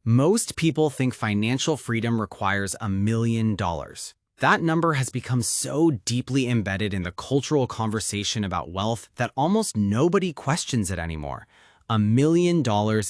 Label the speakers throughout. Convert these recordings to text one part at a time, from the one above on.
Speaker 1: Most people think financial freedom requires $1 million. That number has become so deeply embedded in the cultural conversation about wealth that almost nobody questions it anymore. $1 million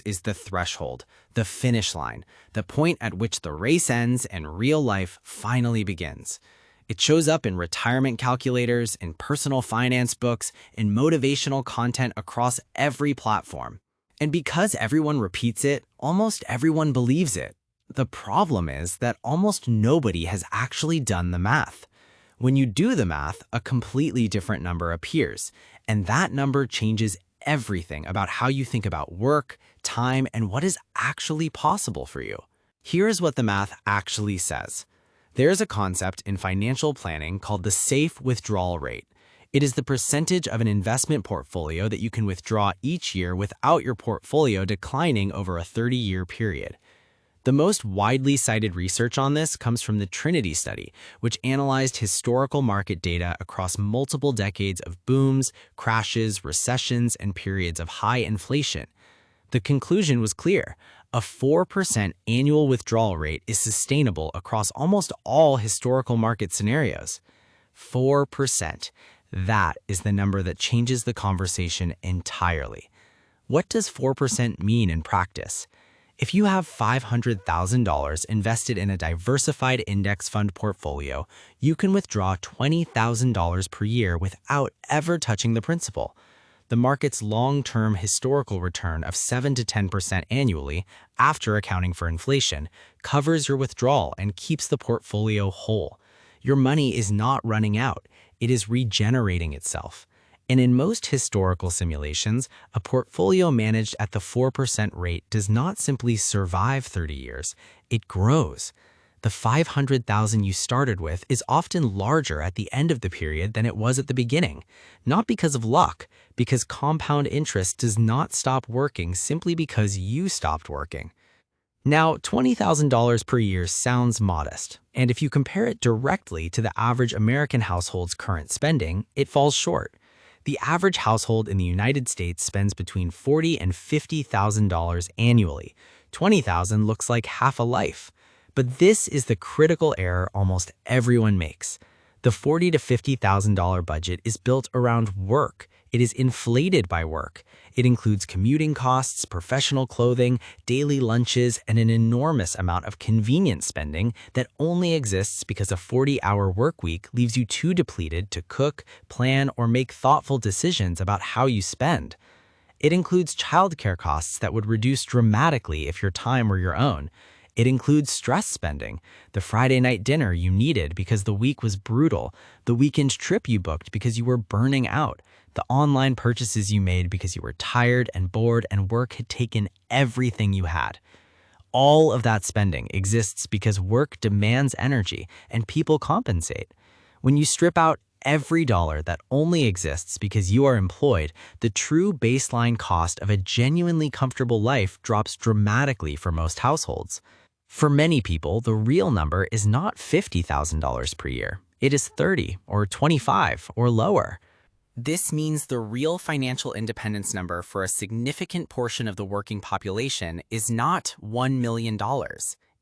Speaker 1: is the threshold, the finish line, the point at which the race ends and real life finally begins. It shows up in retirement calculators, in personal finance books, in motivational content across every platform. And because everyone repeats it, almost everyone believes it. The problem is that almost nobody has actually done the math. When you do the math, a completely different number appears, and that number changes everything about how you think about work, time, and what is actually possible for you. Here's what the math actually says. There's a concept in financial planning called the safe withdrawal rate. It is the percentage of an investment portfolio that you can withdraw each year without your portfolio declining over a 30-year period. The most widely cited research on this comes from the Trinity study, which analyzed historical market data across multiple decades of booms, crashes, recessions, and periods of high inflation. The conclusion was clear. A 4% annual withdrawal rate is sustainable across almost all historical market scenarios. 4%. That is the number that changes the conversation entirely. What does 4% mean in practice? If you have $500,000 invested in a diversified index fund portfolio, you can withdraw $20,000 per year without ever touching the principal. The market's long-term historical return of 7 to 10% annually, after accounting for inflation, covers your withdrawal and keeps the portfolio whole. Your money is not running out. It is regenerating itself. And in most historical simulations, a portfolio managed at the 4% rate does not simply survive 30 years, it grows. The $500,000 you started with is often larger at the end of the period than it was at the beginning, not because of luck, because compound interest does not stop working simply because you stopped working. Now, $20,000 per year sounds modest, and if you compare it directly to the average American household's current spending, it falls short. The average household in the United States spends between $40,000 and $50,000 annually. $20,000 looks like half a life. But this is the critical error almost everyone makes. The $40,000 to $50,000 budget is built around work. It is inflated by work. It includes commuting costs, professional clothing, daily lunches, and an enormous amount of convenience spending that only exists because a 40-hour work week leaves you too depleted to cook, plan, or make thoughtful decisions about how you spend. It includes childcare costs that would reduce dramatically if your time were your own. It includes stress spending, the Friday night dinner you needed because the week was brutal, the weekend trip you booked because you were burning out, the online purchases you made because you were tired and bored and work had taken everything you had. All of that spending exists because work demands energy and people compensate. When you strip out every dollar that only exists because you are employed, the true baseline cost of a genuinely comfortable life drops dramatically for most households. For many people, the real number is not $50,000 per year. It is $30,000 or $25,000 or lower. This means the real financial independence number for a significant portion of the working population is not $1 million.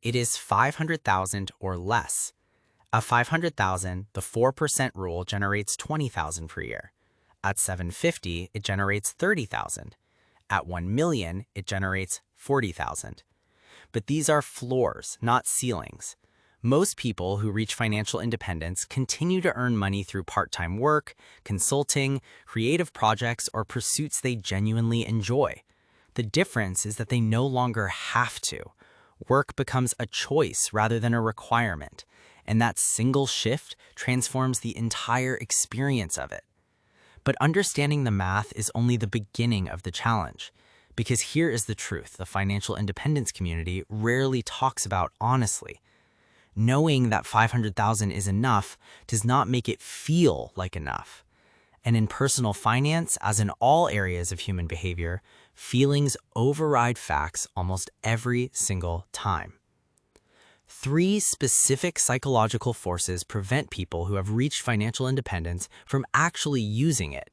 Speaker 1: It is $500,000 or less. At $500,000, the 4% rule generates $20,000 per year. At $750,000, it generates $30,000. At $1 million, it generates $40,000. But these are floors, not ceilings. Most people who reach financial independence continue to earn money through part-time work, consulting, creative projects, or pursuits they genuinely enjoy. The difference is that they no longer have to. Work becomes a choice rather than a requirement, and that single shift transforms the entire experience of it. But understanding the math is only the beginning of the challenge. Because here is the truth the financial independence community rarely talks about honestly. Knowing that $500,000 is enough does not make it feel like enough. And in personal finance, as in all areas of human behavior, feelings override facts almost every single time. 3 specific psychological forces prevent people who have reached financial independence from actually using it.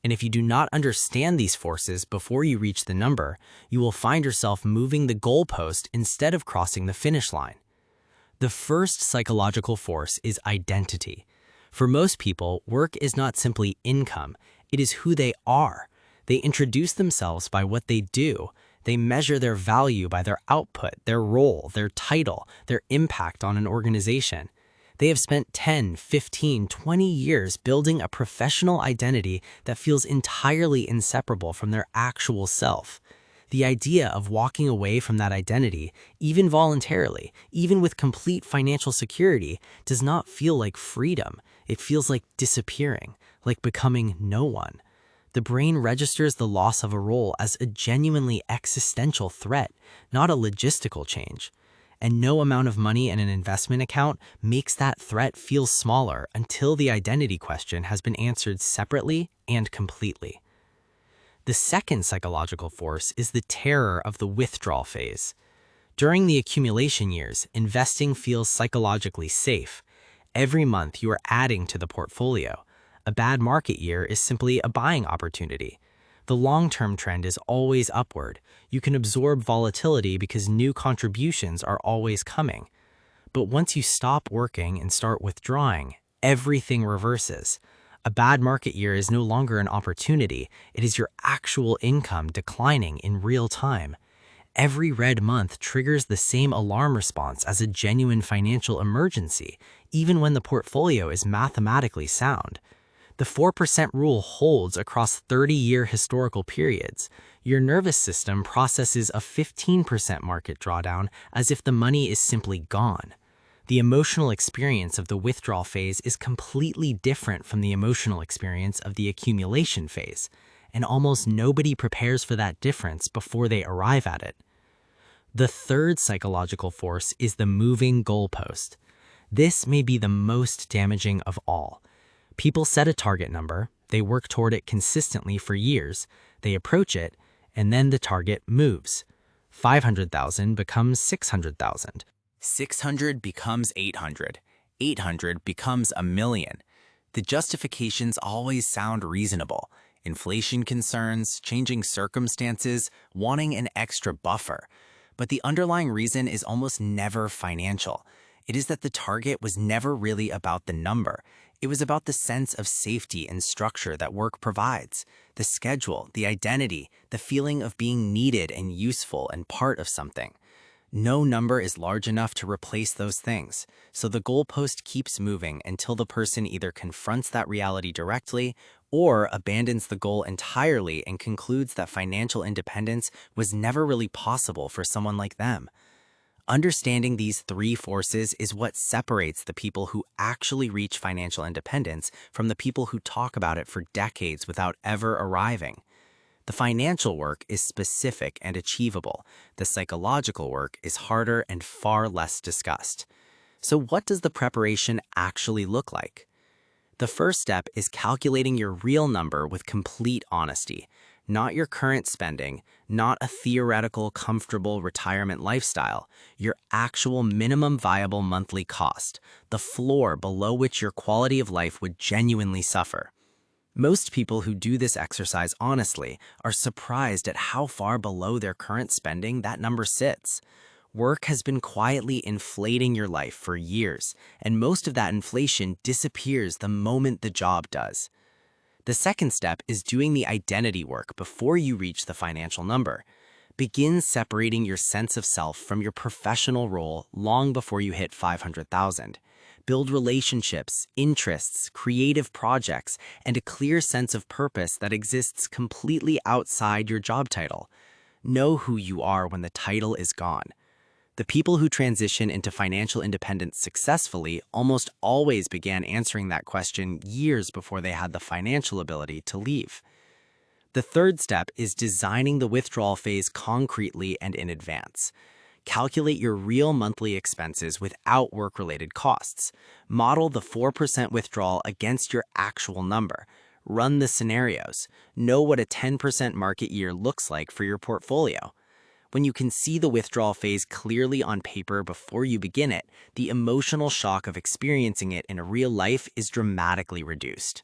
Speaker 1: And if you do not understand these forces before you reach the number, you will find yourself moving the goalpost instead of crossing the finish line. The first psychological force is identity. For most people, work is not simply income, it is who they are. They introduce themselves by what they do. They measure their value by their output, their role, their title, their impact on an organization. They have spent 10, 15, 20 years building a professional identity that feels entirely inseparable from their actual self. The idea of walking away from that identity, even voluntarily, even with complete financial security, does not feel like freedom. It feels like disappearing, like becoming no one. The brain registers the loss of a role as a genuinely existential threat, not a logistical change. And no amount of money in an investment account makes that threat feel smaller until the identity question has been answered separately and completely. The second psychological force is the terror of the withdrawal phase. During the accumulation years, investing feels psychologically safe. Every month you are adding to the portfolio. A bad market year is simply a buying opportunity. The long-term trend is always upward. You can absorb volatility because new contributions are always coming. But once you stop working and start withdrawing, everything reverses. A bad market year is no longer an opportunity. It is your actual income declining in real time. Every red month triggers the same alarm response as a genuine financial emergency, even when the portfolio is mathematically sound. The 4% rule holds across 30-year historical periods. Your nervous system processes a 15% market drawdown as if the money is simply gone. The emotional experience of the withdrawal phase is completely different from the emotional experience of the accumulation phase, and almost nobody prepares for that difference before they arrive at it. The third psychological force is the moving goalpost. This may be the most damaging of all. People set a target number, they work toward it consistently for years, they approach it, and then the target moves. 500,000 becomes 600,000. 600 becomes 800. 800 becomes a million. The justifications always sound reasonable. Inflation concerns, changing circumstances, wanting an extra buffer. But the underlying reason is almost never financial. It is that the target was never really about the number. It was about the sense of safety and structure that work provides, the schedule, the identity, the feeling of being needed and useful and part of something. No number is large enough to replace those things, so the goalpost keeps moving until the person either confronts that reality directly or abandons the goal entirely and concludes that financial independence was never really possible for someone like them. Understanding these three forces is what separates the people who actually reach financial independence from the people who talk about it for decades without ever arriving. The financial work is specific and achievable. The psychological work is harder and far less discussed. So what does the preparation actually look like? The first step is calculating your real number with complete honesty, not your current spending, not a theoretical, comfortable retirement lifestyle, your actual minimum viable monthly cost, the floor below which your quality of life would genuinely suffer. Most people who do this exercise honestly are surprised at how far below their current spending that number sits. Work has been quietly inflating your life for years, and most of that inflation disappears the moment the job does. The second step is doing the identity work before you reach the financial number. Begin separating your sense of self from your professional role long before you hit 500,000. Build relationships, interests, creative projects, and a clear sense of purpose that exists completely outside your job title. Know who you are when the title is gone. The people who transition into financial independence successfully almost always began answering that question years before they had the financial ability to leave. The third step is designing the withdrawal phase concretely and in advance. Calculate your real monthly expenses without work-related costs. Model the 4% withdrawal against your actual number. Run the scenarios. Know what a 10% market year looks like for your portfolio. When you can see the withdrawal phase clearly on paper before you begin it, the emotional shock of experiencing it in real life is dramatically reduced.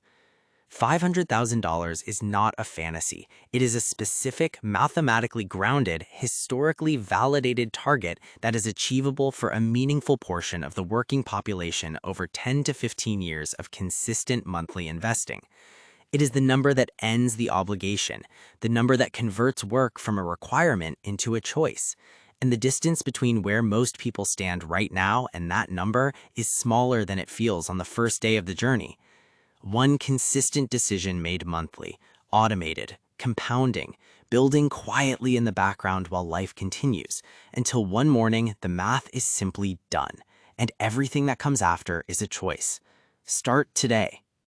Speaker 1: $500,000 is not a fantasy. It is a specific, mathematically grounded, historically validated target that is achievable for a meaningful portion of the working population over 10 to 15 years of consistent monthly investing. It is the number that ends the obligation, the number that converts work from a requirement into a choice. And the distance between where most people stand right now and that number is smaller than it feels on the first day of the journey. One consistent decision made monthly, automated, compounding, building quietly in the background while life continues, until one morning the math is simply done, and everything that comes after is a choice. Start today.